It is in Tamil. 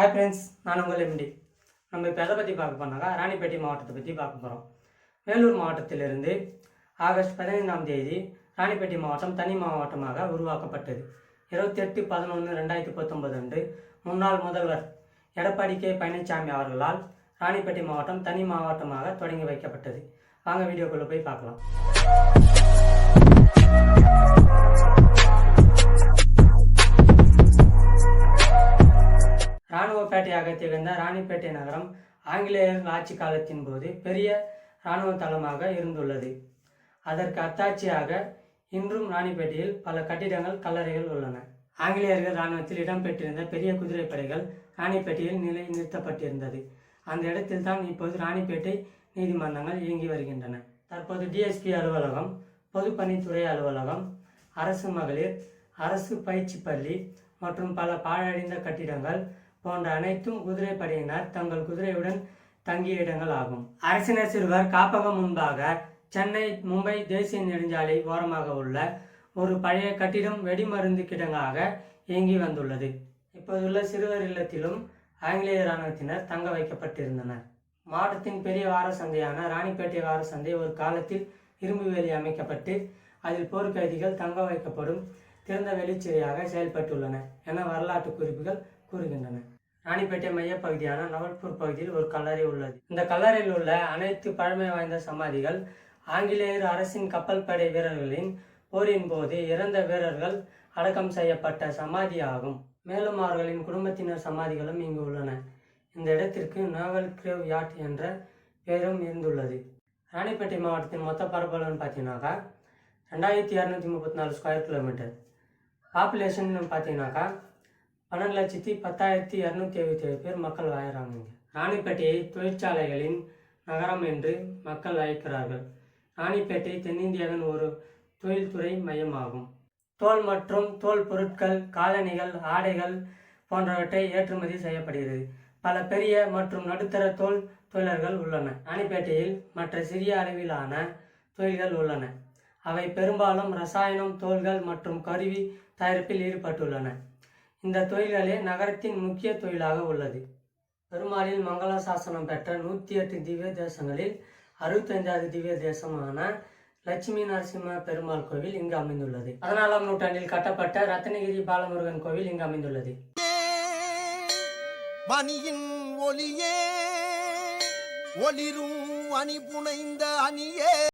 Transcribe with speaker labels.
Speaker 1: ஹாய் ஃப்ரெண்ட்ஸ், நான் உங்கள் எம்டி. நம்ம இப்போ எதை பற்றி பார்க்க போனாக்கா ராணிப்பேட்டை மாவட்டத்தை பற்றி பார்க்க போகிறோம். வேலூர் மாவட்டத்திலிருந்து ஆகஸ்ட் 15ஆம் தேதி ராணிப்பேட்டை மாவட்டம் தனி மாவட்டமாக உருவாக்கப்பட்டது. 28/11/2019 அன்று முன்னாள் முதல்வர் எடப்பாடி கே பழனிசாமி அவர்களால் ராணிப்பேட்டை மாவட்டம் தனி மாவட்டமாக தொடங்கி வைக்கப்பட்டது. வாங்க வீடியோக்குள்ளே போய் பார்க்கலாம். இராணுவப்பேட்டையாக திகழ்ந்த ராணிப்பேட்டை நகரம் ஆங்கிலேயர் ஆட்சி காலத்தின் போது பெரிய இராணுவ தளமாக இருந்துள்ளது. அதற்கு அத்தாட்சியாக இன்றும் ராணிப்பேட்டையில் பல கட்டிடங்கள், கல்லறைகள் உள்ளன. ஆங்கிலேயர்கள் இராணுவத்தில் இடம்பெற்றிருந்த பெரிய குதிரைப்படைகள் ராணிப்பேட்டையில் நிறுத்தப்பட்டிருந்தது. அந்த இடத்தில் தான் இப்போது ராணிப்பேட்டை நீதிமன்றங்கள் இயங்கி வருகின்றன. தற்போது டிஎஸ்பி அலுவலகம், பொதுப்பணித்துறை அலுவலகம், அரசு மகளிர், அரசு பயிற்சி பள்ளி மற்றும் பல பாழடைந்த கட்டிடங்கள் போன்ற அனைத்தும் குதிரைப்படையினர் தங்கள் குதிரையுடன் தங்கிய இடங்கள் ஆகும். அரசினர் சிறுவர் காப்பகம் முன்பாக சென்னை மும்பை தேசிய நெடுஞ்சாலை ஓரமாக உள்ள ஒரு பழைய கட்டிடம் வெடிமருந்து கிடங்காக இயங்கி வந்துள்ளது. இப்போதுள்ள சிறுவர் இல்லத்திலும் ஆங்கிலேய இராணுவத்தினர் தங்க வைக்கப்பட்டிருந்தனர். மாவட்டத்தின் பெரிய வார சந்தையான ராணிப்பேட்டை வார சந்தை ஒரு காலத்தில் இரும்பு வேலி அமைக்கப்பட்டு அதில் போர்க்கைதிகள் தங்க வைக்கப்படும் திறந்த வெளிச்சிறையாக செயல்பட்டுள்ளன என வரலாற்று குறிப்புகள் கூறுகின்றன. ராணிப்பேட்டை மையப்பகுதியான நவல்பூர் பகுதியில் ஒரு கல்லறை உள்ளது. இந்த கல்லறையில் உள்ள அனைத்து பழமை வாய்ந்த சமாதிகள் ஆங்கிலேயர் அரசின் கப்பல் படை வீரர்களின் போரின் போது இறந்த வீரர்கள் அடக்கம் செய்யப்பட்ட சமாதி ஆகும். மேலும் அவர்களின் குடும்பத்தினர் சமாதிகளும் இங்கு உள்ளன. இந்த இடத்திற்கு நாவல் கிரேவ் யார்ட் என்ற பெயரும் இருந்துள்ளது. ராணிப்பேட்டை மாவட்டத்தின் மொத்த பரப்பளவுன்னு பார்த்தீங்கன்னாக்கா 2234 ஸ்கொயர் கிலோமீட்டர். பாப்புலேஷன் பார்த்தீங்கன்னாக்கா 12,10,277 பேர் மக்கள் வாழறாங்க. ராணிப்பேட்டையை தொழிற்சாலைகளின் நகரம் என்று மக்கள் அழைக்கிறார்கள். ராணிப்பேட்டை தென்னிந்தியாவின் ஒரு தொழில்துறை மையமாகும். தோல் மற்றும் தோல் பொருட்கள், காலணிகள், ஆடைகள் போன்றவற்றை ஏற்றுமதி செய்யப்படுகிறது. பல பெரிய மற்றும் நடுத்தர தோல் தொழிலர்கள் உள்ளன. ராணிப்பேட்டையில் மற்ற சிறிய அளவிலான தொழில்கள் உள்ளன. அவை பெரும்பாலும் ரசாயனம், தோல்கள் மற்றும் கருவி தயாரிப்பில் ஈடுபட்டுள்ளன. இந்த தொழில்களே நகரத்தின் முக்கிய தொழிலாக உள்ளது. பெருமாளில் மங்கள சாசனம் பெற்ற 108 திவ்ய தேசங்களில் 65வது திவ்ய தேசமான லட்சுமி நரசிம்ம பெருமாள் கோவில் இங்கு அமைந்துள்ளது. 14ஆம் நூற்றாண்டில் கட்டப்பட்ட ரத்னகிரி பாலமுருகன் கோவில் இங்கு அமைந்துள்ளது.
Speaker 2: மணியின் ஒளியே ஒளிரும் அணி புனைந்த அணியே